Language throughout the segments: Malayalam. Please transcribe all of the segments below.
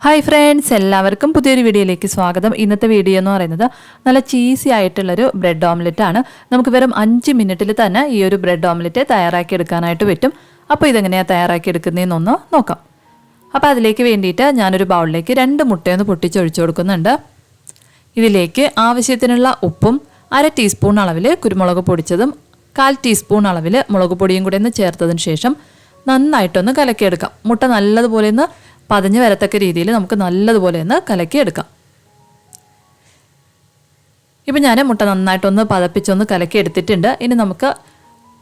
ഹായ് ഫ്രണ്ട്സ്, എല്ലാവർക്കും പുതിയൊരു വീഡിയോയിലേക്ക് സ്വാഗതം. ഇന്നത്തെ വീഡിയോ എന്ന് പറയുന്നത് നല്ല ചീസി ആയിട്ടുള്ളൊരു ബ്രെഡ് ഓംലെറ്റ് ആണ്. നമുക്ക് വെറും 5 മിനിറ്റിൽ തന്നെ ഈ ഒരു ബ്രെഡ് ഓംലെറ്റ് തയ്യാറാക്കി എടുക്കാനായിട്ട് പറ്റും. അപ്പോൾ ഇതെങ്ങനെയാണ് തയ്യാറാക്കി എടുക്കുന്നതെന്നൊന്ന് നോക്കാം. അപ്പോൾ അതിലേക്ക് വേണ്ടിയിട്ട് ഞാനൊരു ബൗളിലേക്ക് 2 മുട്ടയൊന്ന് പൊട്ടിച്ചൊഴിച്ചു കൊടുക്കുന്നുണ്ട്. ഇതിലേക്ക് ആവശ്യത്തിനുള്ള ഉപ്പും 1/2 ടീസ്പൂൺ അളവിൽ കുരുമുളക് പൊടിച്ചതും 1/4 ടീസ്പൂൺ അളവിൽ മുളക് പൊടിയും കൂടി ഒന്ന് ചേർത്തതിന് ശേഷം നന്നായിട്ടൊന്ന് കലക്കിയെടുക്കാം. മുട്ട നല്ലതുപോലെ ഒന്ന് പതഞ്ഞ് വരത്തക്ക രീതിയിൽ നമുക്ക് നല്ലതുപോലെ ഒന്ന് കലക്കിയെടുക്കാം. ഇപ്പം ഞാൻ മുട്ട നന്നായിട്ടൊന്ന് പതപ്പിച്ചൊന്ന് കലക്കി എടുത്തിട്ടുണ്ട്. ഇനി നമുക്ക്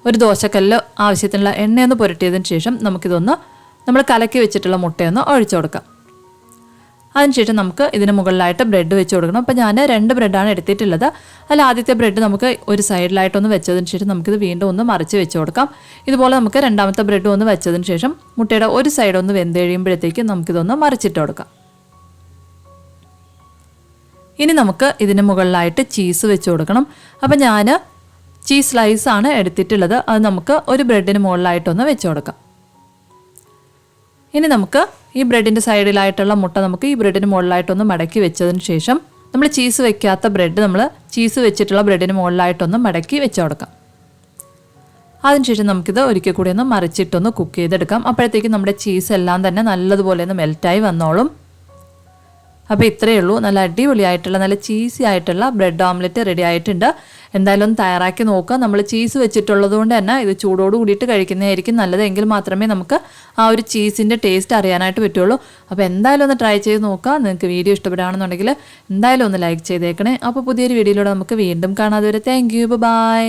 ഒരു ദോശക്കല്ല് ആവശ്യത്തിനുള്ള എണ്ണയൊന്ന് പുരട്ടിയതിന് ശേഷം നമുക്കിതൊന്ന് നമ്മൾ കലക്കി വെച്ചിട്ടുള്ള മുട്ടയൊന്ന് ഒഴിച്ചു കൊടുക്കാം. അതിനുശേഷം നമുക്ക് ഇതിന് മുകളിലായിട്ട് ബ്രെഡ് വെച്ച് കൊടുക്കണം. അപ്പോൾ ഞാൻ 2 ബ്രെഡാണ് എടുത്തിട്ടുള്ളത്. അതിൽ ആദ്യത്തെ ബ്രെഡ് നമുക്ക് ഒരു സൈഡിലായിട്ടൊന്ന് വെച്ചതിന് ശേഷം നമുക്കിത് വീണ്ടും ഒന്ന് മറിച്ച് വെച്ച് കൊടുക്കാം. ഇതുപോലെ നമുക്ക് രണ്ടാമത്തെ ബ്രെഡ് ഒന്ന് വെച്ചതിന് ശേഷം മുട്ടയുടെ ഒരു സൈഡ് ഒന്ന് വെന്ത് കഴിയുമ്പോഴത്തേക്കും നമുക്കിതൊന്ന് മറിച്ചിട്ട് കൊടുക്കാം. ഇനി നമുക്ക് ഇതിന് മുകളിലായിട്ട് ചീസ് വെച്ച് കൊടുക്കണം. അപ്പോൾ ഞാൻ ചീസ് സ്ലൈസാണ് എടുത്തിട്ടുള്ളത്. അത് നമുക്ക് ഒരു ബ്രെഡിന് മുകളിലായിട്ടൊന്ന് വെച്ച് കൊടുക്കാം. ഇനി നമുക്ക് ഈ ബ്രെഡിൻ്റെ സൈഡിലായിട്ടുള്ള മുട്ട നമുക്ക് ഈ ബ്രെഡിന് മുകളിലായിട്ടൊന്ന് മടക്കി വെച്ചതിന് ശേഷം നമ്മൾ ചീസ് വെക്കാത്ത ബ്രെഡ് നമ്മൾ ചീസ് വെച്ചിട്ടുള്ള ബ്രെഡിന് മുകളിലായിട്ടൊന്ന് മടക്കി വെച്ച് കൊടുക്കാം. അതിനുശേഷം നമുക്കിത് ഒരിക്കൽ കൂടി ഒന്ന് മറിച്ചിട്ടൊന്ന് കുക്ക് ചെയ്തെടുക്കാം. അപ്പോഴത്തേക്കും നമ്മുടെ ചീസ് എല്ലാം തന്നെ നല്ലതുപോലെ ഒന്ന് മെൽറ്റായി വന്നോളും. അപ്പോൾ ഇത്രയേ ഉള്ളൂ. നല്ല അടിപൊളിയായിട്ടുള്ള നല്ല ചീസി ആയിട്ടുള്ള ബ്രെഡ് ഓംലെറ്റ് റെഡി ആയിട്ടുണ്ട്. എന്തായാലും ഒന്ന് തയ്യാറാക്കി നോക്കുക. നമ്മൾ ചീസ് വെച്ചിട്ടുള്ളത് കൊണ്ട് തന്നെ ഇത് ചൂടോട് കൂടിയിട്ട് കഴിക്കുന്നതായിരിക്കും നല്ലത്. എങ്കിൽ മാത്രമേ നമുക്ക് ആ ഒരു ചീസിൻ്റെ ടേസ്റ്റ് അറിയാനായിട്ട് പറ്റുള്ളൂ. അപ്പോൾ എന്തായാലും ഒന്ന് ട്രൈ ചെയ്ത് നോക്കുക. നിങ്ങൾക്ക് വീഡിയോ ഇഷ്ടപ്പെടുകയാണെന്നുണ്ടെങ്കിൽ എന്തായാലും ഒന്ന് ലൈക്ക് ചെയ്തേക്കണേ. അപ്പോൾ പുതിയൊരു വീഡിയോയിലൂടെ നമുക്ക് വീണ്ടും കാണാതെ വരെ. Thank you, by.